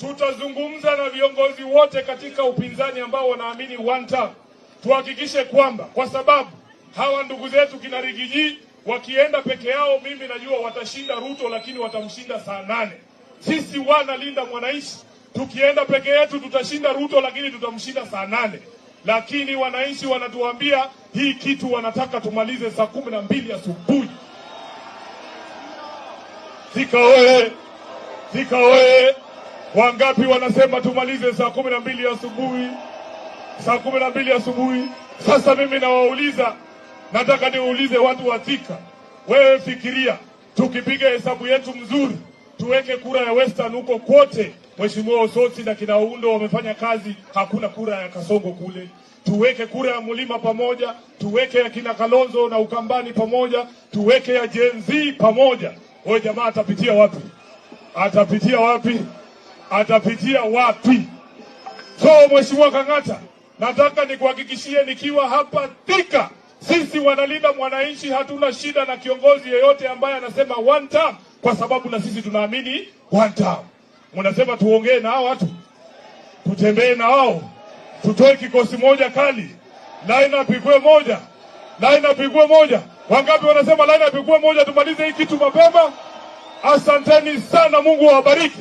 tutazungumza na viongozi wote katika upinzani ambao wanaamini one term, tuhakikishe kwamba, kwa sababu hawa ndugu zetu kina Rigiji wakienda peke yao, mimi najua watashinda Ruto, lakini watamshinda saa 8. Sisi wanalinda mwananchi, tukienda peke yetu tutashinda Ruto, lakini tutamshinda saa 8. Lakini wananchi wanatuambia hii kitu wanataka tumalize saa 12 asubuhi. Thika oye! Thika oye! Wangapi wanasema tumalize saa 12 asubuhi? Saa 12 asubuhi. Sasa mimi nawauliza, nataka niulize watu wa Thika. Wewe fikiria, tukipiga hesabu yetu mzuri, tuweke kura ya Western huko kote, Mheshimiwa Osoti na kina Undo wamefanya kazi, hakuna kura ya Kasongo kule. Tuweke kura ya Mulima pamoja, tuweke ya kina Kalonzo na Ukambani pamoja, tuweke ya Gen Z pamoja. Wewe jamaa atapitia wapi? Atapitia wapi? Atapitia wapi? So Mheshimiwa Kang'ata, nataka nikuhakikishie nikiwa hapa Thika, sisi wanalinda mwananchi hatuna shida na kiongozi yeyote ambaye anasema one term, kwa sababu na sisi tunaamini one term. Mnasema tuongee na hao watu, tutembee na wao, tutoe kikosi moja kali, line up ikuwe moja, line up ikuwe moja. Wangapi wanasema line up ikuwe moja, tumalize hii kitu mapema? Asanteni sana, Mungu awabariki.